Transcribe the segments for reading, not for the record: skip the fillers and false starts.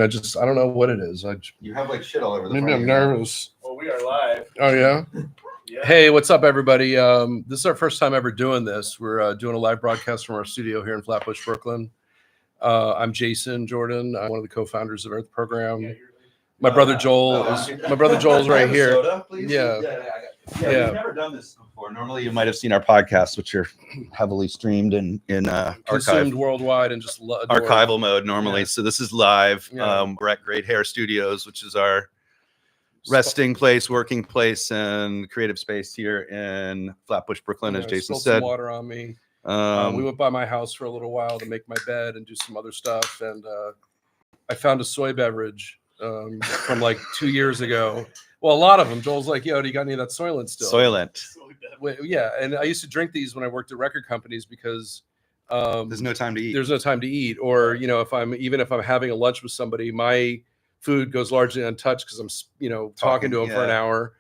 I don't know what it is. You have like shit all over the maybe I'm nervous. Well, we are live. Oh yeah. Yeah. Hey, what's up, everybody? This is our first time ever doing this. We're doing a live broadcast from our studio here in Flatbush, Brooklyn. I'm Jason Jordan. I'm one of the co-founders of earthprogram. My brother Joel is right here. Soda, please? Yeah. We've never done this before. Normally, you might have seen our podcasts, which are heavily streamed in Consumed worldwide and just archival mode normally. Yeah. So this is live. Yeah. We're at Great Hair Studios, which is our resting place, working place, and creative space here in Flatbush, Brooklyn, as Jason said. Some water on me. We went by my house for a little while to make my bed and do some other stuff, and I found a soy beverage from like 2 years ago. Well, a lot of them. Joel's like, "Yo, do you got any of that Soylent still?" Soylent. Yeah, and I used to drink these when I worked at record companies because there's no time to eat. There's no time to eat, or if I'm having a lunch with somebody, my food goes largely untouched because I'm talking to him for an hour,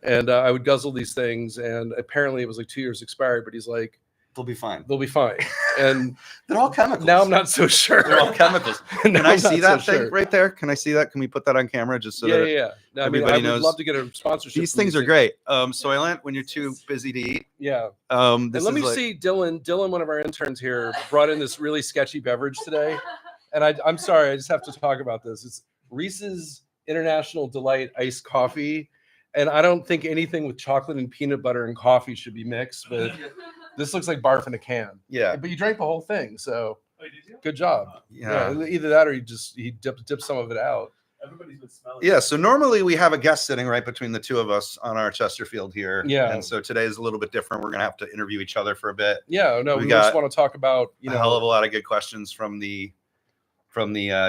and I would guzzle these things, and apparently it was like 2 years expired, but he's like, they'll be fine. They'll be fine. And they're all chemicals. Now I'm not so sure. They're all chemicals. Can I see that thing right there? Can I see that? Can we put that on camera just so that yeah. No, everybody knows? I would love to get a sponsorship. These things are great. Soylent, when you're too busy to eat. Yeah. And let me see, Dylan, one of our interns here, brought in this really sketchy beverage today. And I'm sorry, I just have to talk about this. It's Reese's International Delight iced coffee. And I don't think anything with chocolate and peanut butter and coffee should be mixed, but this looks like barf in a can. Yeah. But you drank the whole thing, so did you? Good job. Yeah. Either that or he dipped some of it out. Everybody's been smelling. Yeah. So normally we have a guest sitting right between the two of us on our Chesterfield here. Yeah. And so today is a little bit different. We're gonna have to interview each other for a bit. Yeah. No, we just want to talk about a hell of a lot of good questions from the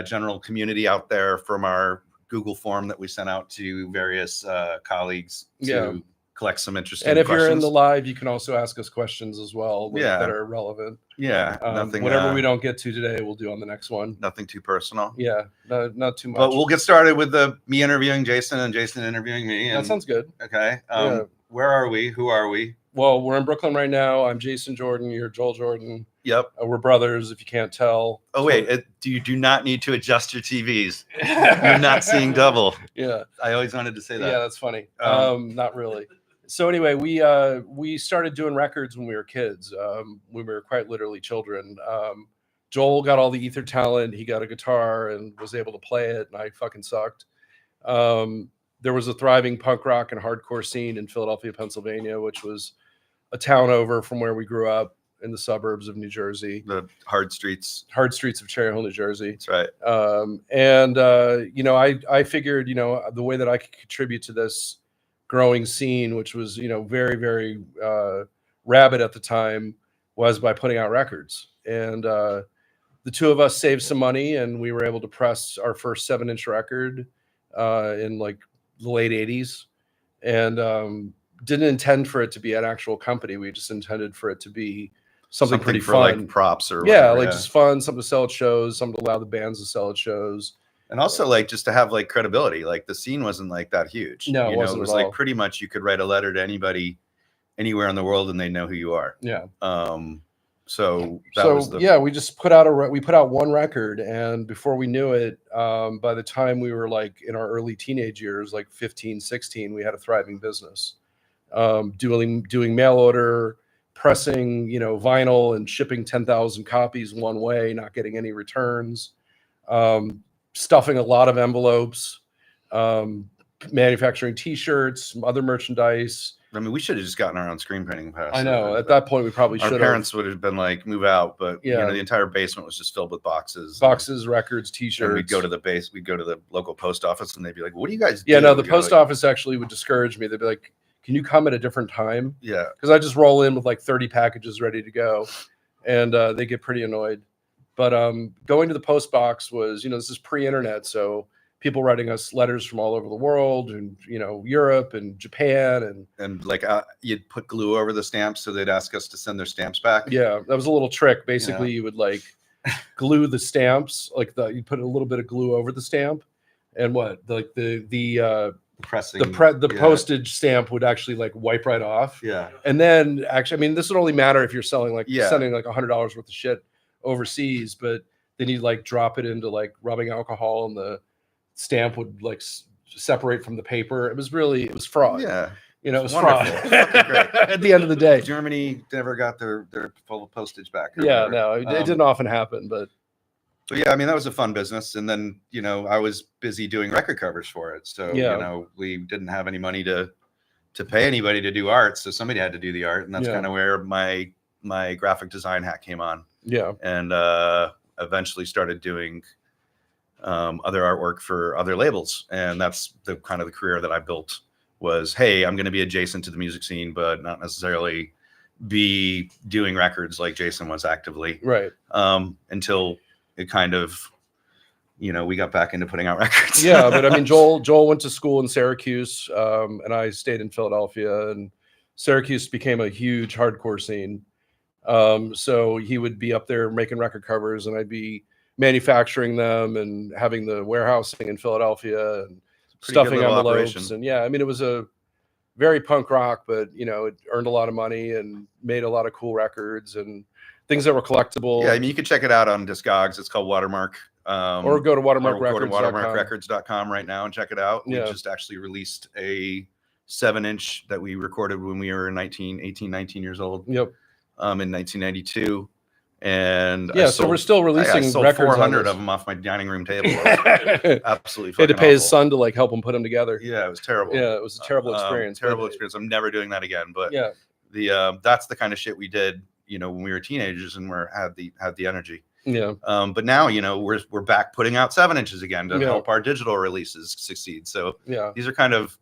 general community out there, from our Google form that we sent out to various colleagues to collect some interesting questions. And if you're in the live, you can also ask us questions as well that are relevant. Yeah. Nothing. Whatever we don't get to today, we'll do on the next one. Nothing too personal. Yeah. Not too much. But we'll get started with me interviewing Jason and Jason interviewing me. That sounds good. Okay. Where are we? Who are we? Well, we're in Brooklyn right now. I'm Jason Jordan. You're Joel Jordan. Yep. We're brothers, if you can't tell. Oh, wait. You do not need to adjust your TVs. You're not seeing double. Yeah. I always wanted to say that. Yeah, that's funny. Not really. So anyway, we started doing records when we were kids. We were quite literally children. Joel got all the ether talent. He got a guitar and was able to play it, and I fucking sucked. There was a thriving punk rock and hardcore scene in Philadelphia, Pennsylvania, which was a town over from where we grew up in the suburbs of New Jersey. The hard streets of Cherry Hill, New Jersey. That's right. I figured, the way that I could contribute to this growing scene, which was, very, very rabid at the time, was by putting out records. And the two of us saved some money, and we were able to press our first 7-inch record in like the late 80s, and didn't intend for it to be an actual company. We just intended for it to be something pretty for fun, like props or just fun, something to sell at shows, something to allow the bands to sell at shows, and also like just to have like credibility. Like the scene wasn't like that huge. No, it wasn't. It was like pretty much you could write a letter to anybody anywhere in the world and they know who you are. Yeah. We just put out one record, and before we knew it, by the time we were like in our early teenage years, like 15, 16, we had a thriving business, doing mail order, pressing, vinyl and shipping 10,000 copies one way, not getting any returns, stuffing a lot of envelopes, manufacturing T-shirts, other merchandise. I mean, we should have just gotten our own screen printing press. I know. At that point, we probably should have. Our parents would have been like, move out. But, the entire basement was just filled with boxes. Records, T-shirts. And we'd go to the local post office, and they'd be like, what do you guys do? Yeah, no, the post office actually would discourage me. They'd be like, can you come at a different time? Yeah. Because I just roll in with like 30 packages ready to go. And they get pretty annoyed. But going to the post box was, this is pre-internet. So people writing us letters from all over the world, and Europe and Japan, and like you'd put glue over the stamps, so they'd ask us to send their stamps back. Yeah, that was a little trick. Basically, you would like glue the stamps, you put a little bit of glue over the stamp, and the pressing the postage stamp would actually like wipe right off. Yeah, and then actually, I mean, this would only matter if you're selling sending like $100 worth of shit overseas, but then you'd like drop it into like rubbing alcohol, and the stamp would like separate from the paper. It was fraud. Yeah. You know, it was Wonderful. fraud. Fucking great. At the end of the day. Germany never got their full postage back. Yeah, no, it didn't often happen, but yeah, I mean, that was a fun business. And then, you know, I was busy doing record covers for it. So, Yeah. you know, we didn't have any money to pay anybody to do art. So somebody had to do the art. And that's Yeah. kind of where my graphic design hat came on. yeah. And eventually started doing other artwork for other labels. And that's the kind of the career that I built was, hey, I'm going to be adjacent to the music scene, but not necessarily be doing records like Jason was actively. Right. Until it kind of, you know, we got back into putting out records. Yeah, but I mean, Joel went to school in Syracuse, and I stayed in Philadelphia, and Syracuse became a huge hardcore scene. So he would be up there making record covers, and I'd be manufacturing them and having the warehousing in Philadelphia and stuffing envelopes. Operation. And yeah, I mean, it was a very punk rock, but you know, it earned a lot of money and made a lot of cool records and things that were collectible. Yeah, I mean, you can check it out on Discogs. It's called Watermark. Or go to watermarkrecords.com. Go to watermarkrecords.com right now and check it out. Yeah. We just actually released a 7-inch that we recorded when we were 19 years old. Yep. In 1992. And yeah, so we're still releasing I sold records. 400 of them off my dining room table. Absolutely. He had to pay his awful. son to like help him put them together. Yeah, it was terrible. Yeah, it was a terrible experience. Terrible experience. I'm never doing that again. But yeah, that's the kind of shit we did, you know, when we were teenagers and had the energy. Yeah. But now, you know, we're back putting out 7-inches again to Yeah. help our digital releases succeed. So yeah, these are kind of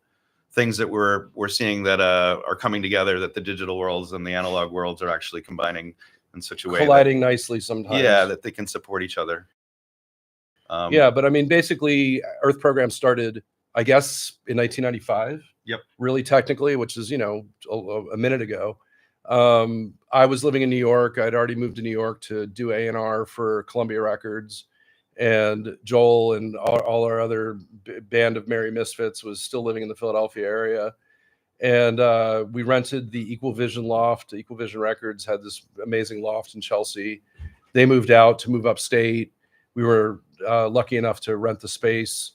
things that we're seeing that are coming together, that the digital worlds and the analog worlds are actually combining in such a way colliding nicely sometimes. Yeah, that they can support each other. Yeah, but I mean, basically, Earth Program started, I guess, in 1995. Yep. Really technically, which is, you know, a minute ago. I was living in New York. I'd already moved to New York to do A&R for Columbia Records, and Joel and all our other band of Merry Misfits was still living in the Philadelphia area. And we rented the Equal Vision loft. Equal Vision Records had this amazing loft in Chelsea. They moved out to move upstate. We were lucky enough to rent the space,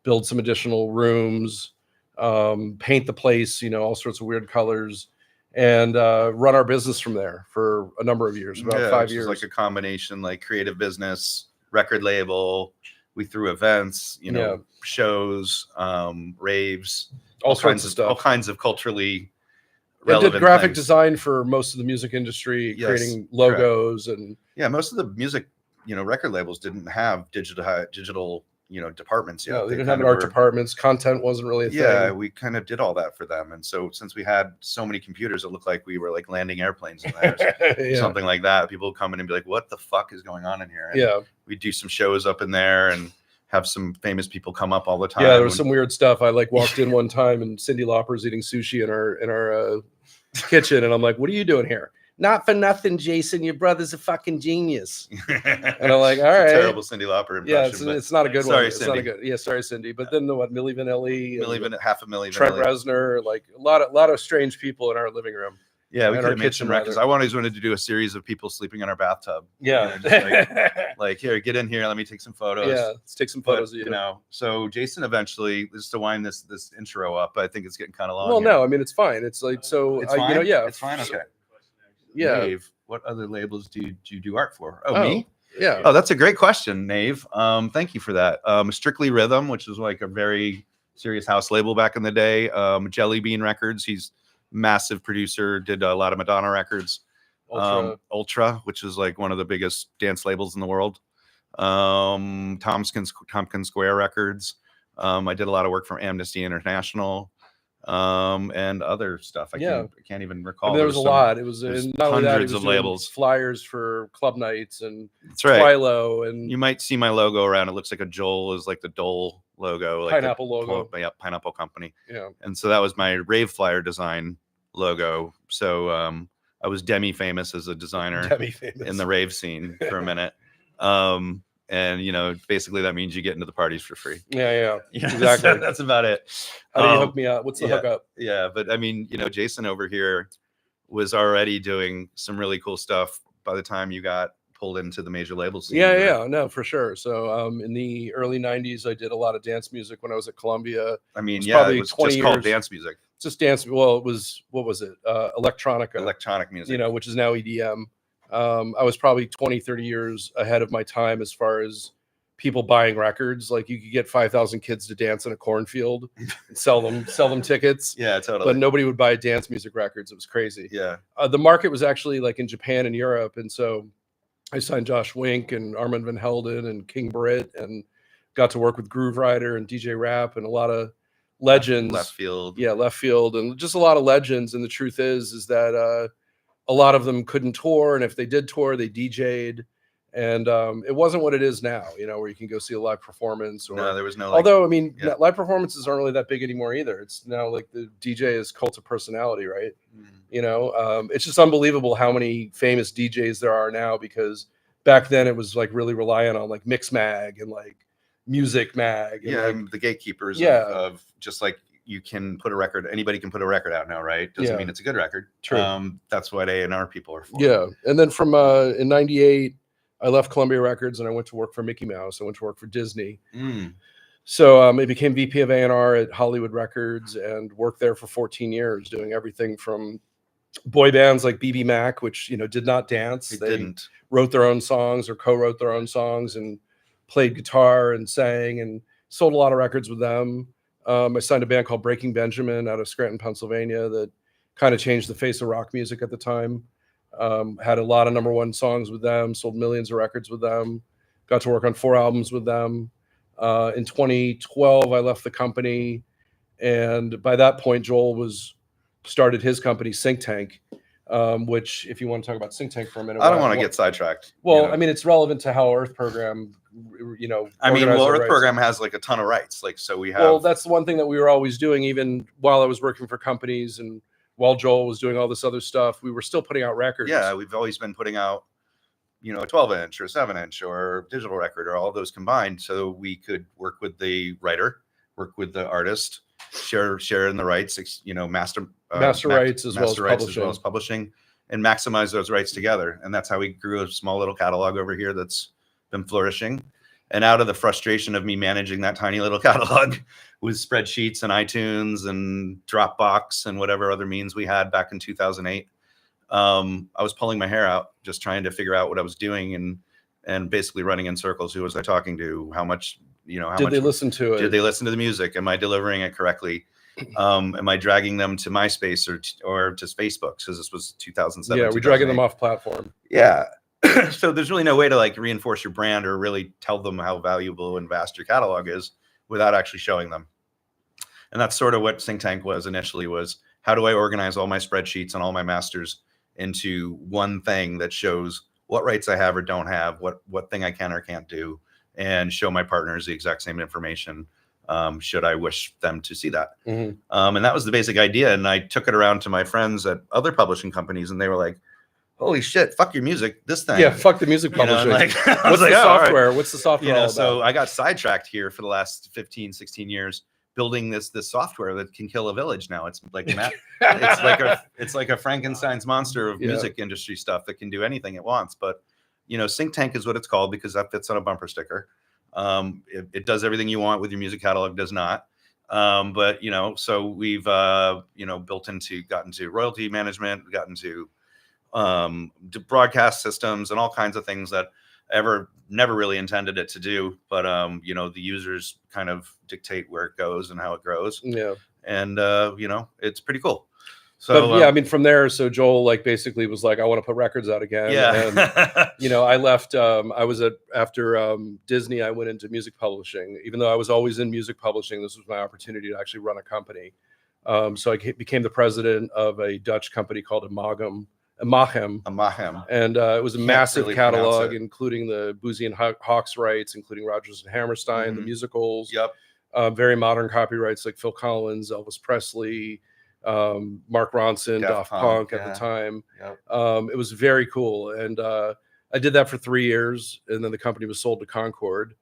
build some additional rooms, paint the place, you know, all sorts of weird colors, and run our business from there for a number of years, about 5 years. Like a combination, like creative business, record label. We threw events, you know, shows, raves, all sorts of stuff, all kinds of culturally I relevant did graphic things. design for most of the music industry, Yes, creating logos and most of the music, you know, record labels didn't have digital, you know, departments yet. they didn't have art departments. Content wasn't really a thing. Yeah, we kind of did all that for them. And so since we had so many computers, it looked like we were like landing airplanes in there, something like that. People would come in and be like, what the fuck is going on in here? And we'd do some shows up in there and have some famous people come up all the time. Yeah, there was some weird stuff. I like walked in one time and Cyndi Lauper's eating sushi in our kitchen, and I'm like, "What are you doing here?" Not for nothing, Jason. Your brother's a fucking genius. And I'm like, "All right." Terrible Cyndi Lauper impression. Yeah, it's not a good one. Sorry, It's Cyndi. not a good. Yeah, sorry, Cindy. But then Milli Vanilli, half a million, Trent Reznor, like a lot of strange people in our living room. Yeah, we in could our have made some kitchen, records. rather. I always wanted to do a series of people sleeping in our bathtub. Yeah. You know, just like, here, get in here. Let me take some photos. Yeah, let's take some photos of you. You know, so Jason eventually, just to wind this intro up, I think it's getting kind of long. Well, here. no, I mean it's fine. It's like so. It's fine? You know, yeah, It's fine. Okay. Yeah. Nave, what other labels do you do art for? Oh, Me? Yeah. Oh, that's a great question, Nave. Thank you for that. Strictly Rhythm, which was like a very serious house label back in the day. Jelly Bean Records. He's massive producer. Did a lot of Madonna records. Ultra, which is like one of the biggest dance labels in the world. Tompkins Square Records. I did a lot of work for Amnesty International. And other stuff. I can't even recall. I mean, there was a lot. It was not only that, hundreds it was of labels, flyers for club nights, and that's right. Twilo, and you might see my logo around. It looks like a Joel is like the Dole logo, like Pineapple logo. Yeah, Pineapple Company. Yeah. And so that was my rave flyer design logo. So I was demi-famous as a designer in the rave scene for a minute. And you know, basically that means you get into the parties for free. Yeah, exactly. So that's about it. How do you hook me up? What's the hookup? Yeah, but I mean, you know, Jason over here was already doing some really cool stuff by the time you got pulled into the major label scene. Yeah, no, for sure. So in the early 90s, I did a lot of dance music when I was at Columbia. I mean, probably it was 20 just called years. dance music. Just dance. Well, it was, what was it? Electronica. Electronic music. Which is now EDM. I was probably 20, 30 years ahead of my time as far as people buying records. Like you could get 5,000 kids to dance in a cornfield and sell them tickets. Yeah, totally. But nobody would buy dance music records. It was crazy. Yeah. The market was actually like in Japan and Europe. And so I signed Josh Wink and Armand Van Helden and King Britt and got to work with Groove Rider and DJ Rap and a lot of legends. Left Field. Yeah, Left Field. And just a lot of legends. And the truth is that a lot of them couldn't tour. And if they did tour, they DJ'd. And it wasn't what it is now, where you can go see a live performance. Or, no, there was no. Although, I mean, live performances aren't really that big anymore either. It's now like the DJ is cult of personality, right? It's just unbelievable how many famous DJs there are now, because back then it was like really reliant on like Mix Mag and like Music Mag. And the gatekeepers of just like you can put a record, anybody can put a record out now, right? Doesn't mean it's a good record. True. That's what A&R people are for. Yeah. And then from in 98, I left Columbia Records and I went to work for Mickey Mouse. I went to work for Disney. So I became VP of A&R at Hollywood Records and worked there for 14 years, doing everything from boy bands like BB Mac, which did not dance. They didn't. Wrote their own songs or co-wrote their own songs and played guitar and sang and sold a lot of records with them. I signed a band called Breaking Benjamin out of Scranton, Pennsylvania, that kind of changed the face of rock music at the time. Had a lot of #1 songs with them, sold millions of records with them, got to work on 4 albums with them. In 2012, I left the company. And by that point, Joel started his company, Sync Tank, which, if you want to talk about Sync Tank for a minute. I don't want to get sidetracked. Well, I mean, it's relevant to how Earth Program, Earth Program has like a ton of rights. Like, so we have. Well, that's the one thing that we were always doing, even while I was working for companies and while Joel was doing all this other stuff, we were still putting out records. Yeah, we've always been putting out, a 12-inch or 7-inch or digital record or all of those combined, so we could work with the writer, work with the artist, share in the rights, master rights as well as publishing, and maximize those rights together. And that's how we grew a small little catalog over here that's been flourishing. And out of the frustration of me managing that tiny little catalog with spreadsheets and iTunes and Dropbox and whatever other means we had back in 2008, I was pulling my hair out, just trying to figure out what I was doing and basically running in circles. Who was I talking to? How much, did they listen to it? Did they listen to the music? Am I delivering it correctly? Am I dragging them to MySpace or to Facebook? Because this was 2007. Yeah, we're dragging them off platform. Yeah. So there's really no way to like reinforce your brand or really tell them how valuable and vast your catalog is without actually showing them. And that's sort of what Sync Tank was initially, was how do I organize all my spreadsheets and all my masters into one thing that shows what rights I have or don't have, what thing I can or can't do, and show my partners the exact same information should I wish them to see that. And that was the basic idea. And I took it around to my friends at other publishing companies, and they were like, holy shit, fuck your music, this thing. Yeah, fuck the music publishing. What's the software? Right. What's the software all about? So I got sidetracked here for the last 15, 16 years building this software that can kill a village now. It's like it's like a Frankenstein's monster of music industry stuff that can do anything it wants. But Sync Tank is what it's called because that fits on a bumper sticker. It does everything you want with your music catalog, does not. But so we've got into royalty management, got into broadcast systems and all kinds of things that never really intended it to do, but the users kind of dictate where it goes and how it grows. Yeah. And it's pretty cool. So but, I mean, from there, so Joel basically was like, I want to put records out again. Yeah. And I left. After Disney, I went into music publishing. Even though I was always in music publishing, this was my opportunity to actually run a company. So I became the president of a Dutch company called Amachem. And it was a massive catalog, including the Boozy and Hawks rights, including Rodgers and Hammerstein, the musicals. Yep. Very modern copyrights like Phil Collins, Elvis Presley, Mark Ronson, Daft Punk at the time. Yep. It was very cool. And I did that for 3 years. And then the company was sold to Concord.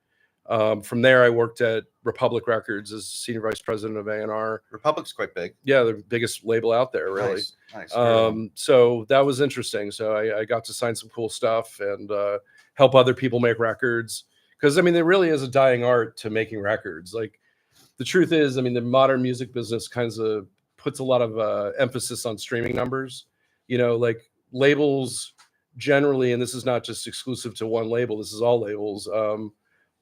From there, I worked at Republic Records as senior vice president of A&R. Republic's quite big. Yeah, the biggest label out there, really. Nice. Very So that was interesting. So I got to sign some cool stuff and help other people make records. Because, I mean, there really is a dying art to making records. Like, the truth is, I mean, the modern music business kind of puts a lot of emphasis on streaming numbers. You know, like labels generally, and this is not just exclusive to one label, this is all labels,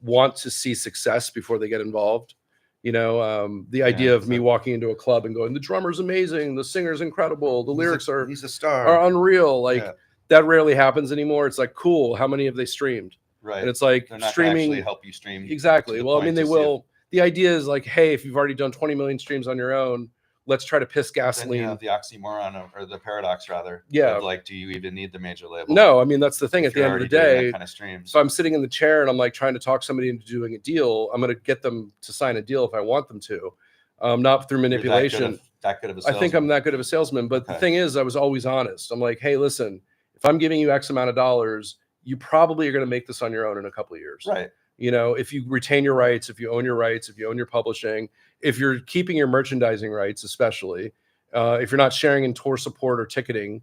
want to see success before they get involved. You know, the idea of me walking into a club and going, the drummer's amazing, the singer's incredible, the lyrics he's a star, are unreal. Like that rarely happens anymore. It's like, cool, how many have they streamed? Right. And it's like, they're not streaming actually help you stream. Exactly. Well, I mean, they will. The idea is like, hey, if you've already done 20 million streams on your own, let's try to piss gasoline. Then you have the oxymoron or the paradox rather. Yeah. Of like, do you even need the major label? No, I mean, that's the thing. At the end of the day, kind of streams. so I'm sitting in the chair and I'm like trying to talk somebody into doing a deal. I'm going to get them to sign a deal if I want them to, not through manipulation. That good of a I salesman. think I'm that good of a salesman. But the thing is, I was always honest. I'm like, hey, listen, if I'm giving you X amount of dollars, you probably are going to make this on your own in a couple of years. Right. You know, if you retain your rights, if you own your rights, if you own your publishing, if you're keeping your merchandising rights, especially, if you're not sharing in tour support or ticketing,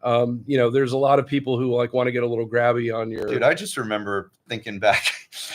you know, there's a lot of people who like want to get a little grabby on your. Dude, I just remember thinking back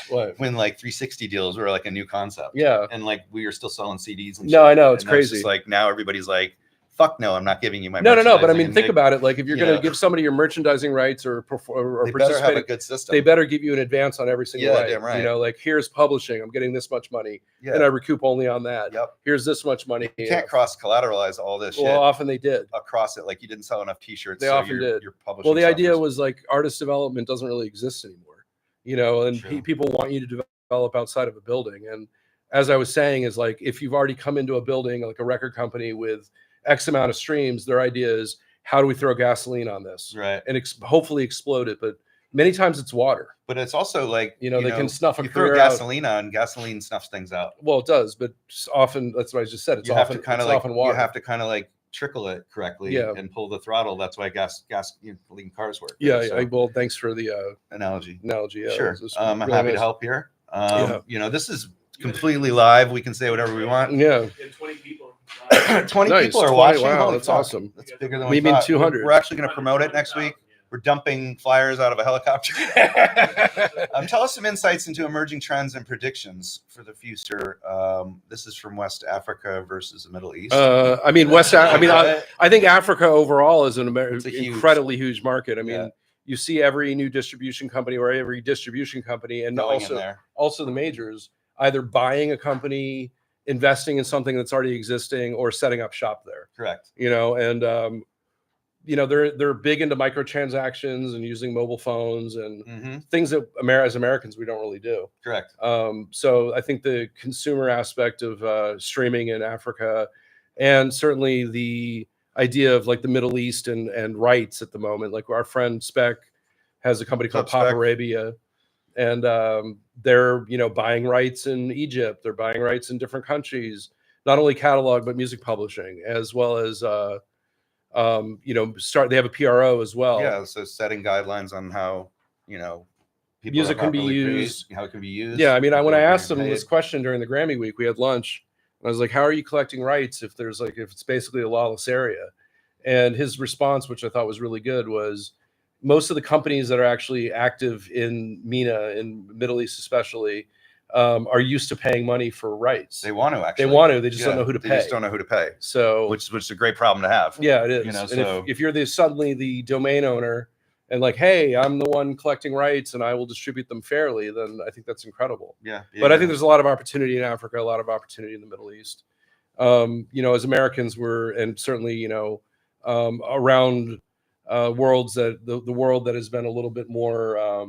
what? When like 360 deals were like a new concept. Yeah. And like we were still selling CDs and no, shit. I know, it's and crazy. It's like now everybody's like, fuck no, I'm not giving you my no. But I merchandising. mean, think about it. Like if you're going to Yeah. give somebody your merchandising rights or they better have participate, a good system. they better give you an advance on every single Yeah, right. damn right. You know, like here's publishing, I'm getting this much money, Yeah. and I recoup only on that. Yep. Here's this much money. You can't cross collateralize all this shit Well, often they did. across it. Like you didn't sell enough t-shirts. They so often did. Your publishing Well, the idea suffers. was like artist development doesn't really exist anymore, you know, and True. people want you to develop outside of a building. And as I was saying, is like if you've already come into a building like a record company with X amount of streams, their idea is how do we throw gasoline on this, right, and hopefully explode it. But many times it's water. But it's also like You know, they can snuff a you throw career out. gasoline on, gasoline snuffs things out. Well, it does, but often that's what I just said. It's You have often to kind of it's like often water. you have to kind of like trickle it correctly and pull the throttle. That's why gasoline cars work. Yeah. So, well, thanks for the analogy. Yeah, Sure. it was I'm really happy to nice. help here. Yeah. You know, this is completely live. We can say whatever we want. Yeah. And 20 people. 20 Nice. people are 20, watching. wow, Holy that's fuck. awesome. That's bigger than We we mean thought. 200. We're actually going to promote it next week. We're dumping flyers out of a helicopter. Tell us some insights into emerging trends and predictions for the future. This is from West Africa versus the Middle East. I mean, I think Africa overall is an incredibly huge market. I mean, you see every new distribution company or every distribution company, and also the majors either buying a company, investing in something that's already existing, or setting up shop there. Correct. You know, and you know, they're big into microtransactions and using mobile phones and things that as Americans we don't really do. Correct. So I think the consumer aspect of streaming in Africa, and certainly the idea of like the Middle East and rights at the moment. Like our friend Spec has a company called Pop Arabia, and they're buying rights in Egypt. They're buying rights in different countries, not only catalog but music publishing, as well as they have a PRO as well. Yeah, so setting guidelines on how music can be used, how it can be used. Yeah, I mean, when I asked them this question during the Grammy week, we had lunch, and I was like, "How are you collecting rights if it's basically a lawless area?" And his response, which I thought was really good, was most of the companies that are actually active in MENA, in Middle East especially, are used to paying money for rights. They want to actually. They want to. They just don't know who to pay. They just don't know who to pay. So, which is a great problem to have. Yeah, it is. And so if you're suddenly the domain owner and like, hey, I'm the one collecting rights and I will distribute them fairly, then I think that's incredible. Yeah. But I think there's a lot of opportunity in Africa, a lot of opportunity in the Middle East. As Americans, and certainly around worlds that the world that has been a little bit more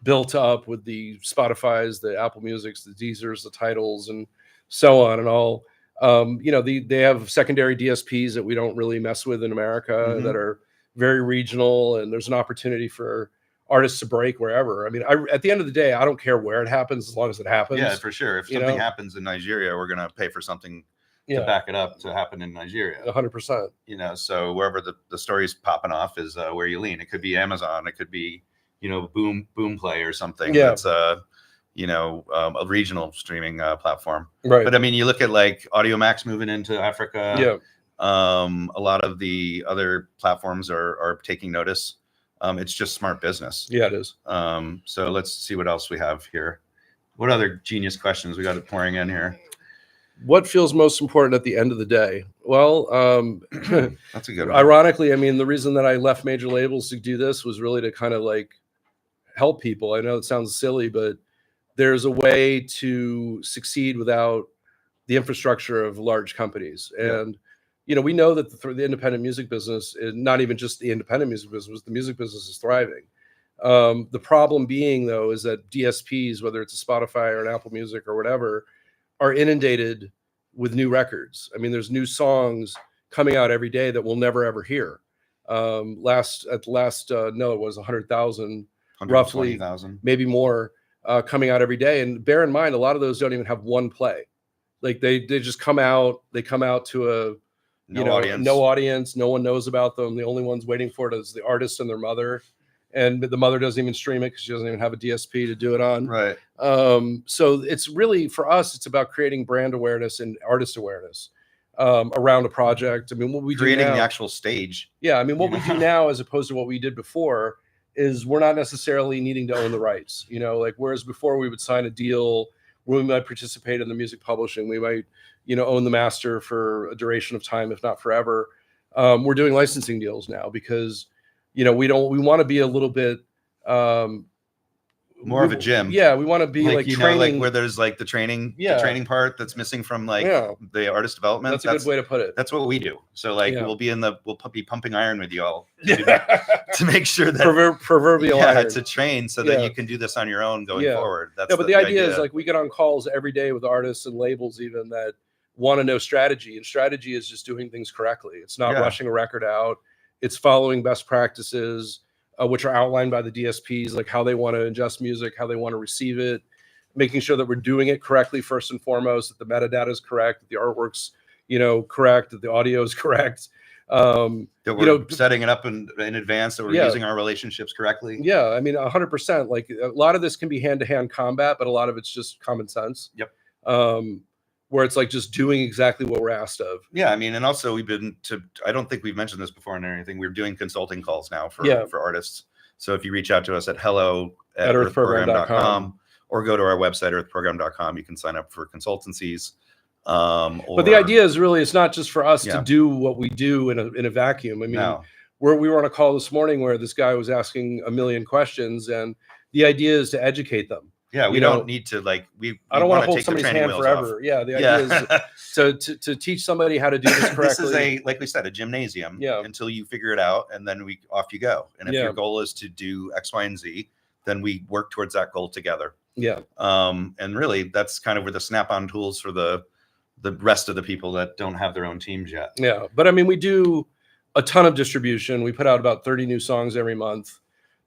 built up with the Spotify's, the Apple Music's, the Deezer's, the Titles, and so on and all. They have secondary DSPs that we don't really mess with in America that are very regional, and there's an opportunity for artists to break wherever. I mean, at the end of the day, I don't care where it happens as long as it happens. Yeah, for sure. If something happens in Nigeria, we're going to pay for something to back it up to happen in Nigeria. 100%. So wherever the story's popping off is where you lean. It could be Amazon. It could be, Boom Play or something. Yeah. That's a regional streaming platform. Right. But I mean, you look at like Audio Max moving into Africa. Yeah. A lot of the other platforms are taking notice. It's just smart business. Yeah, it is. So let's see what else we have here. What other genius questions we got it pouring in here? What feels most important at the end of the day? Well, that's a good one. Ironically, I mean, the reason that I left major labels to do this was really to kind of like help people. I know it sounds silly, but there's a way to succeed without the infrastructure of large companies. And, we know that the independent music business, not even just the independent music business, the music business is thriving. The problem being, though, is that DSPs, whether it's a Spotify or an Apple Music or whatever, are inundated with new records. I mean, there's new songs coming out every day that we'll never ever hear. It was 100,000, roughly, maybe more, coming out every day. And bear in mind, a lot of those don't even have one play. Like they just come out. They come out to no audience. No one knows about them. The only ones waiting for it is the artist and their mother. And the mother doesn't even stream it because she doesn't even have a DSP to do it on. Right. So it's really, for us, it's about creating brand awareness and artist awareness around a project. I mean, what we creating do now, the actual stage. Yeah. I mean, what we do now, as opposed to what we did before, is we're not necessarily needing to own the rights. Like whereas before we would sign a deal where we might participate in the music publishing, we might, own the master for a duration of time, if not forever. We're doing licensing deals now because we want to be a little bit more of a gym. Yeah, we want to be like training, like where there's like the training part that's missing from the artist development. That's a good way to put it. That's what we do. So like we'll be pumping iron with you all to make sure that proverbial iron to train so that you can do this on your own going forward. But the idea is like we get on calls every day with artists and labels even that want to know strategy, and strategy is just doing things correctly. It's not rushing a record out. It's following best practices, which are outlined by the DSPs, like how they want to ingest music, how they want to receive it, making sure that we're doing it correctly first and foremost, that the metadata is correct, that the artwork's, correct, that the audio is correct. That we're setting it up in advance, that we're using our relationships correctly. Yeah, I mean, 100%. Like a lot of this can be hand-to-hand combat, but a lot of it's just common sense. Yep. Where it's like just doing exactly what we're asked of. Yeah, I mean, and also I don't think we've mentioned this before or anything. We're doing consulting calls now for artists. So if you reach out to us at hello@earthprogram.com or go to our website, earthprogram.com, you can sign up for consultancies. But the idea is really, it's not just for us to do what we do in a vacuum. I mean, we were on a call this morning where this guy was asking a million questions, and the idea is to educate them. Yeah, we don't need to I don't want to hold somebody's hand forever. Yeah, the idea is to teach somebody how to do this correctly. This is like we said, a gymnasium. Yeah. Until you figure it out, and then off you go. And if your goal is to do X, Y, and Z, then we work towards that goal together. Yeah. And really, that's kind of where the snap-on tools for the rest of the people that don't have their own teams yet. Yeah, but I mean, we do a ton of distribution. We put out about 30 new songs every month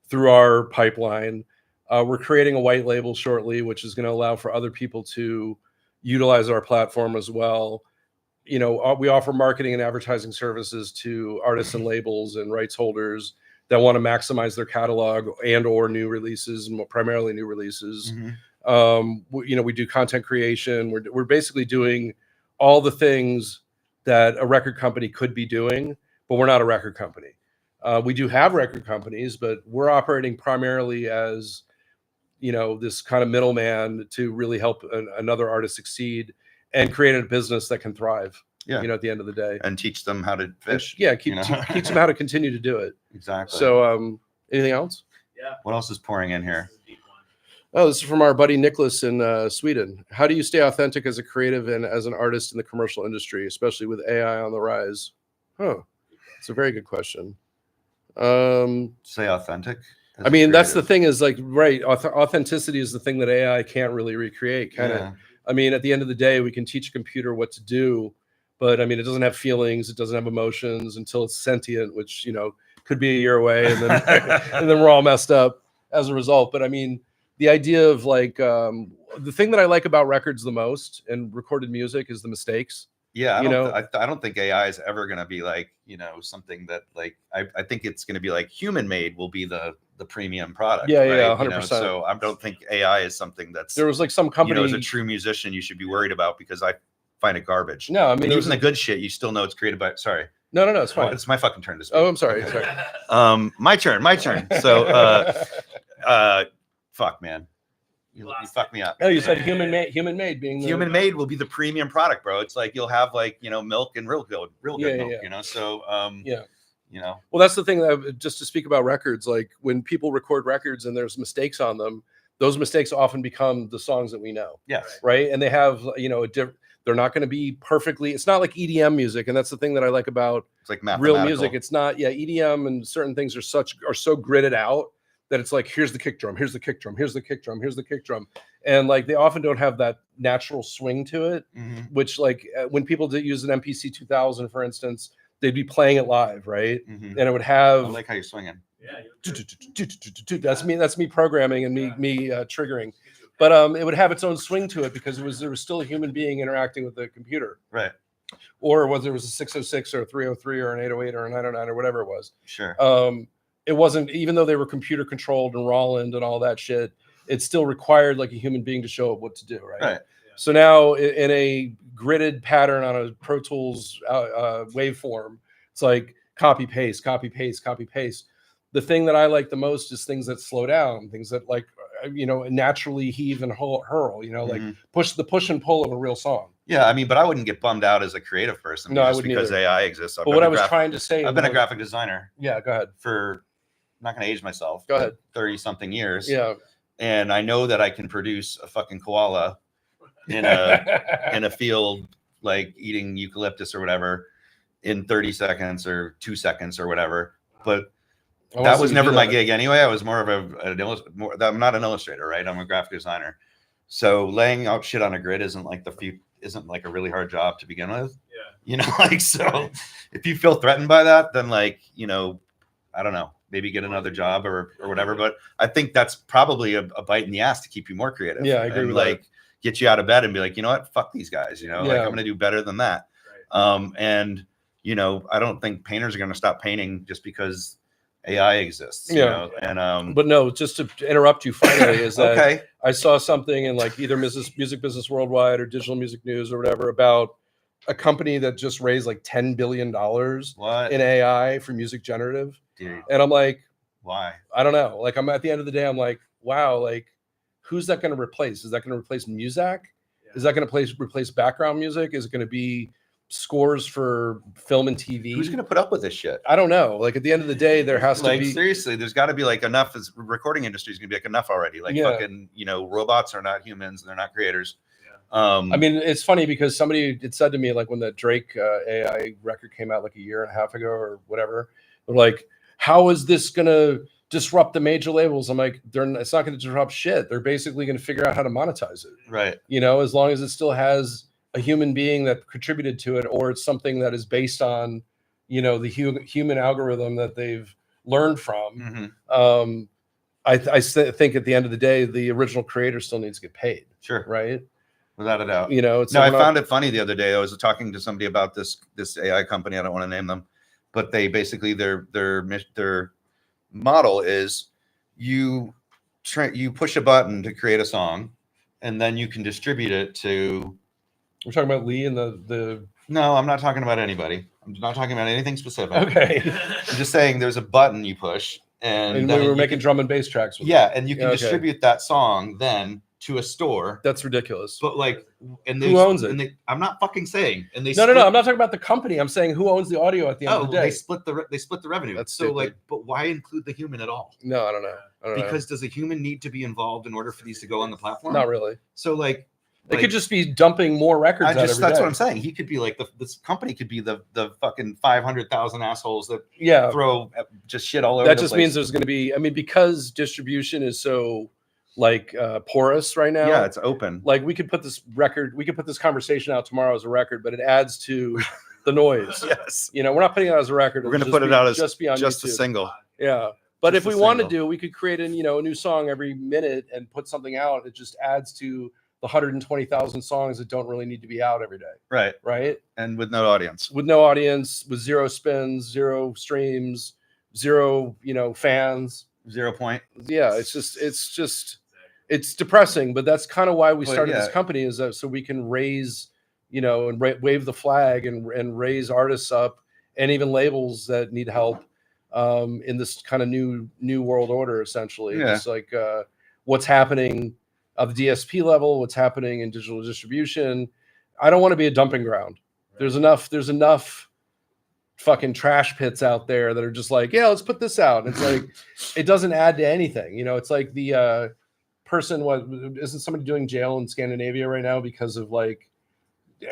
through our pipeline. We're creating a white label shortly, which is going to allow for other people to utilize our platform as well. We offer marketing and advertising services to artists and labels and rights holders that want to maximize their catalog and or new releases, primarily new releases. Mm-hmm. We do content creation. We're basically doing all the things that a record company could be doing, but we're not a record company. We do have record companies, but we're operating primarily as this kind of middleman to really help another artist succeed and create a business that can thrive. Yeah. At the end of the day, and teach them how to fish. Teach them how to continue to do it. Exactly. So, anything else? Yeah. What else is pouring in here? Oh, this is from our buddy Nicholas in Sweden. How do you stay authentic as a creative and as an artist in the commercial industry, especially with AI on the rise? It's a very good question. Stay authentic. I mean, that's the thing is authenticity is the thing that AI can't really recreate. I mean, at the end of the day, we can teach a computer what to do, but I mean, it doesn't have feelings, it doesn't have emotions until it's sentient, which could be a year away, and then and then we're all messed up as a result. But I mean, the idea of the thing that I like about records the most and recorded music is the mistakes. Yeah, You know? I don't think AI is ever going to be like, something that like I think it's going to be like human made will be the premium product. Yeah, right? yeah, You know, 100%. so I don't think AI is something that's There was like some company. as a true musician you should be worried about, because I find it garbage. No, I mean, and even the good shit, you still know it's created by. Sorry. No, it's fine. It's my fucking turn to speak. Oh, I'm sorry. Okay. Sorry. My turn. So, fuck, man. You fucked me up. Oh, you said human made being Human made will be the premium product, bro. It's like you'll have like milk and real good milk. So Well, that's the thing that just to speak about records, like when people record records and there's mistakes on them, those mistakes often become the songs that we know. Yes. Right. And they have they're not going to be perfectly. It's not like EDM music, and that's the thing that I like about it's like real music. It's not. Yeah, EDM and certain things are so gridded out that it's like, here's the kick drum, here's the kick drum, here's the kick drum, here's the kick drum. And like they often don't have that natural swing to it, which like when people did use an MPC 2000, for instance, they'd be playing it live, right? And it would have. I like how you're swinging. Yeah, that's me programming and me triggering. But it would have its own swing to it because there was still a human being interacting with the computer. Right. Or whether it was a 606 or a 303 or an 808 or a 909 or whatever it was. Sure. It wasn't, even though they were computer controlled and Roland and all that shit, it still required like a human being to show it what to do, right? Right. So now in a gridded pattern on a Pro Tools waveform, it's like copy, paste, copy, paste, copy, paste. The thing that I like the most is things that slow down, things that like, naturally heave and hurl, like push and pull of a real song. Yeah, I mean, but I wouldn't get bummed out as a creative person just because AI exists. But what I was trying to say, I've been a graphic designer. Yeah, go ahead. I'm not going to age myself. Go ahead. 30-something years. Yeah. And I know that I can produce a fucking koala in a field, like eating eucalyptus or whatever, in 30 seconds or 2 seconds or whatever. But that was never my gig anyway. I was more of I'm not an illustrator, right? I'm a graphic designer. So laying out shit on a grid isn't like a really hard job to begin with. Yeah. So if you feel threatened by that, then I don't know, maybe get another job or whatever. But I think that's probably a bite in the ass to keep you more creative. Yeah, I agree with that. Get you out of bed and be like, you know what, fuck these guys. I'm going to do better than that. Right. And I don't think painters are going to stop painting just because AI exists. But no, just to interrupt you finally is that okay. I saw something in like either Music Business Worldwide or Digital Music News or whatever about a company that just raised like $10 billion in AI for music generative. Dude. And I'm like, why? I don't know. Like I'm at the end of the day, I'm like, wow, like who's that going to replace? Is that going to replace Muzak? Yeah. Is that going to replace background music? Is it going to be scores for film and TV? Who's going to put up with this shit? I don't know. Like at the end of the day, there has to be seriously. There's got to be like enough. As recording industry is going to be like enough already. Like fucking robots are not humans. They're not creators. Yeah. I mean, it's funny because somebody had said to me like when the Drake AI record came out like a year and a half ago or whatever, they're like, how is this going to disrupt the major labels? I'm like, it's not going to disrupt shit. They're basically going to figure out how to monetize it. Right. As long as it still has a human being that contributed to it, or it's something that is based on, the human algorithm that they've learned from. Mm-hmm. I think at the end of the day, the original creator still needs to get paid. Sure. Right. Without a doubt. I found it funny the other day. I was talking to somebody about this AI company. I don't want to name them, but they basically their model is you push a button to create a song, and then you can distribute it to. We're talking about Lee and the. No, I'm not talking about anybody. I'm not talking about anything specific. Okay. I'm just saying there's a button you push, and we were making drum and bass tracks with it. And you can distribute that song then to a store. That's ridiculous. But who owns it? I'm not fucking saying. And they no. I'm not talking about the company. I'm saying who owns the audio at the end of the day. They split the revenue. That's so stupid. but why include the human at all? No, I don't know. Because does a human need to be involved in order for these to go on the platform? Not really. So they could just be dumping more records out every day. That's what I'm saying. He could be like this company could be the fucking 500,000 assholes that throw just shit all over. That just means there's going to be. I mean, because distribution is so porous right now. Yeah, it's open. Like we could put this conversation out tomorrow as a record, but it adds to the noise. Yes. We're not putting it out as a record. We're going to put it out as just a YouTube. single. Yeah. But if we wanted to, we could create a new song every minute and put something out. It just adds to the 120,000 songs that don't really need to be out every day, Right. right? And with no audience. With no audience, with 0 spins, 0 streams, 0, fans. 0 point. Yeah, it's depressing, but that's kind of why we But started yeah. this company, is that so we can raise, and wave the flag and raise artists up, and even labels that need help in this kind of new world order, essentially. Yeah. Just like what's happening at the DSP level, what's happening in digital distribution. I don't want to be a dumping ground. There's enough fucking trash pits out there that are just like, yeah, let's put this out. And it's like, it doesn't add to anything. It's like the person, isn't somebody doing jail in Scandinavia right now because of like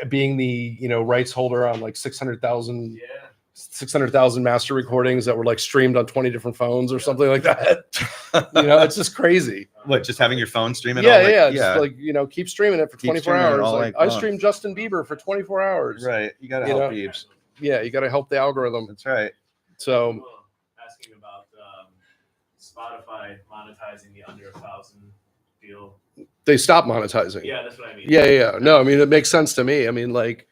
being the rights holder on like 600,000 master recordings that were like streamed on 20 different phones or something like that. It's just crazy. What, just having your phone stream it? Just like keep streaming it for 24 hours. Like I streamed Justin Bieber for 24 hours. Right, you gotta help Biebs. Yeah, you gotta help the algorithm. That's right. So asking about Spotify monetizing the under 1,000 deal. They stopped monetizing. Yeah, that's what I mean. Yeah. No, I mean, it makes sense to me. I mean, like,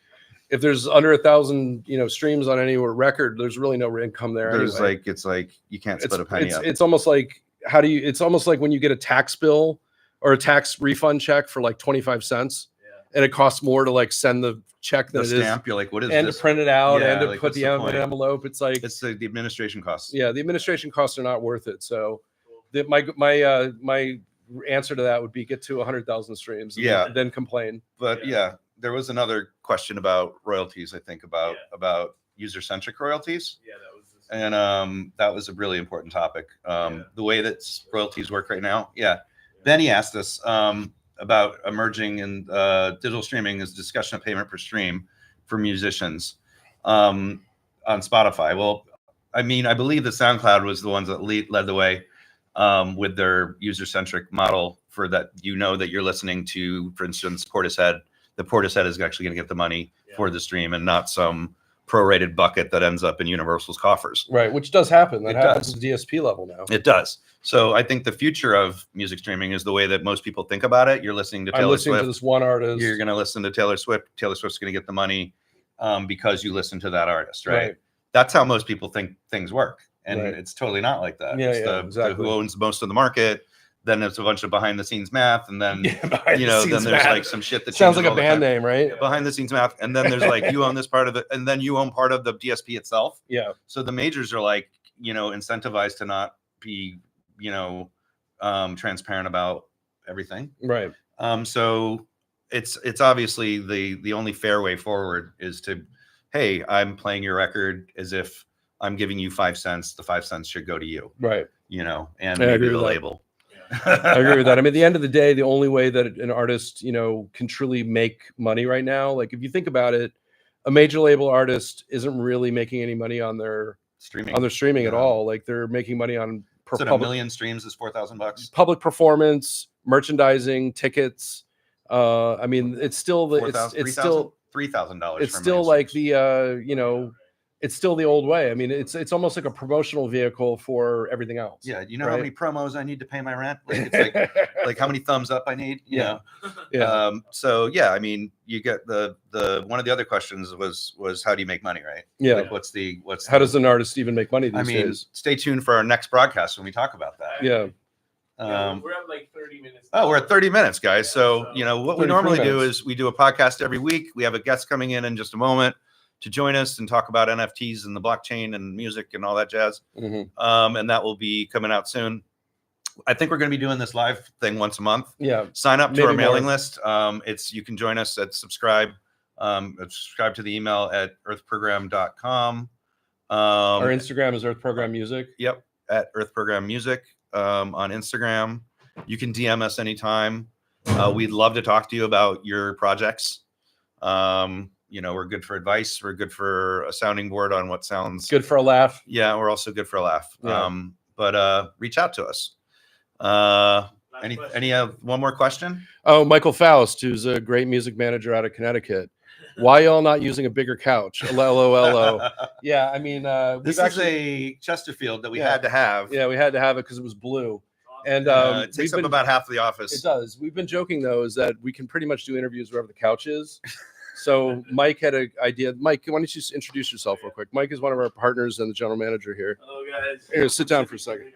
if there's under 1,000, streams on any record, there's really no income there. There's anyway. it's like you can't split a penny up. It's almost like it's almost like when you get a tax bill or a tax refund check for like 25 cents, and it costs more to like send the check than the it stamp. is, You're like, what is and this? to print it out and to like, put the envelope. It's like it's the administration costs. Yeah, the administration costs are not worth it. So, my answer to that would be get to 100,000 streams. And then complain. But there was another question about royalties. I think about user-centric royalties. Yeah, that was. And that was a really important topic. The way that royalties work right now. Yeah. Benny asked us about emerging in digital streaming as discussion of payment per stream for musicians on Spotify. Well, I mean, I believe that SoundCloud was the ones that led the way with their user-centric model for that. That you're listening to, for instance, Portishead. The Portishead is actually going to get the money for the stream and not some prorated bucket that ends up in Universal's coffers. Right, which does happen. That happens at the DSP level now. It does. So I think the future of music streaming is the way that most people think about it. You're listening to Taylor Swift. To this one artist. You're going to listen to Taylor Swift. Taylor Swift's going to get the money because you listen to that artist, right? That's how most people think things work. And it's totally not like that. Exactly. Who owns most of the market. Then it's a bunch of behind the scenes math, and then then there's like some shit that sounds like a band name, right? Behind the scenes math, and then there's like you own this part of it, and then you own part of the DSP itself. Yeah. So the majors are like incentivized to not be transparent about everything. Right. So it's obviously the only fair way forward is to, hey, I'm playing your record as if I'm giving you 5 cents. The 5 cents should go to you. Right. And maybe the label. I agree with that. I mean, at the end of the day, the only way that an artist, can truly make money right now, like if you think about it, a major label artist isn't really making any money on their streaming at all. Like they're making money on $1 million streams is $4,000. Public performance, merchandising, tickets. I mean, it's still it's still $3,000. It's still like the it's still the old way. I mean, it's almost like a promotional vehicle for everything else. Yeah, how many promos I need to pay my rent? Like it's like how many thumbs up I need? You know. Yeah. So yeah, I mean, you get the one of the other questions was how do you make money, right? Yeah. Like how does an artist even make money these days? Stay tuned for our next broadcast when we talk about that. Yeah. We're at like 30 minutes. Oh, we're at 30 minutes, guys. So what we normally do is we do a podcast every week. We have a guest coming in just a moment to join us and talk about NFTs and the blockchain and music and all that jazz. Mm-hmm. And that will be coming out soon. I think we're going to be doing this live thing once a month. Yeah. Sign up to our mailing list. You can join us at subscribe to the email at earthprogram.com. Our Instagram is earthprogram music. Yep. At earthprogram music on Instagram. You can DM us anytime. We'd love to talk to you about your projects. We're good for advice. We're good for a sounding board on what sounds good for a laugh. Yeah, we're also good for a laugh. Yeah. But reach out to us. Any one more question? Oh, Michael Faust, who's a great music manager out of Connecticut. Why y'all not using a bigger couch? LOLO. Yeah, I mean, this is a Chesterfield that we had to have. Yeah, we had to have it because it was blue. And it takes we've up been, about half the it office. does. We've been joking though, is that we can pretty much do interviews wherever the couch is. So Mike had an idea. Mike, why don't you introduce yourself real quick? Mike is one of our partners and the general manager here. Hello, guys. Here, sit down for a second.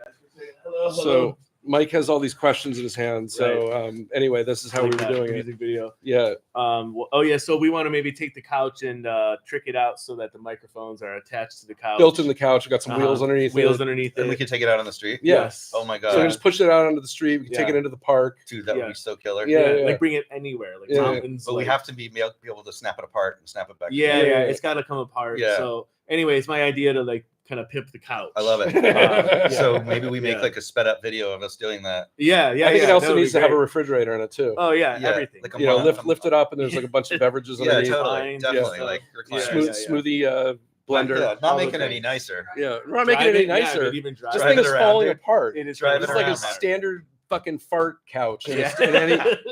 Hello. So Mike has all these questions in his hand. So anyway, this is how we were doing it. music video. Yeah. So we want to maybe take the couch and trick it out so that the microphones are attached to the couch. Built in the couch. We got some wheels underneath. Underneath it. And we can take it out on the street. Yes. Oh my god. So we just push it out onto the street. We can take it into the park. Dude, that would be so killer. Yeah. Like bring it anywhere, like mountains. But we have to be able to snap it apart and snap it back. Yeah. It's got to come apart. Yeah. So anyway, it's my idea to like kind of pimp the couch. I love it. So So maybe we make like a sped up video of us doing that. Yeah. I think it also needs to have a refrigerator in it too. Oh yeah, everything. Like a You know, month. lift it up, and there's like a bunch of beverages Yeah, underneath. totally. Fine. Definitely. Yeah. Like Yeah. Smoothie blender. Yeah, all not the making any things. nicer. Yeah, we're not making it any nicer. Even drive This Drive thing it is around, falling dude. apart. It is Drive it It's like a around. standard fucking fart couch in Yeah.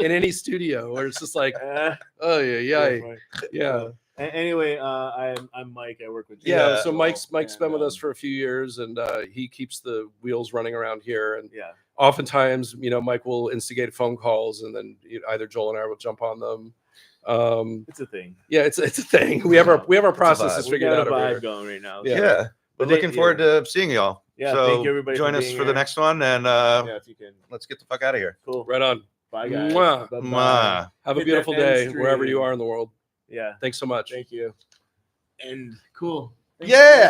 any studio where it's just like, oh yeah. Anyway, I'm Mike. I work with you. Yeah, Yeah. so Mike's been with us And, for a few years, and he keeps the wheels running around here. And yeah. oftentimes, Mike will instigate phone calls, and then either Joel and I will jump on them. It's a thing. Yeah, it's a thing. We have our processes vibe. figured We out got a over vibe here. going right now. Yeah. But looking forward to seeing y'all. Yeah, So thank you everybody join for us being for the here. next one, and Yeah, if you can. let's get the fuck out of here. Cool. Right on. Bye guys. Mwah. Bye-bye. Mwah. Have a Hit beautiful that end day stream. wherever you are in the world. Yeah. Thanks so much. Thank you. And cool. Yeah.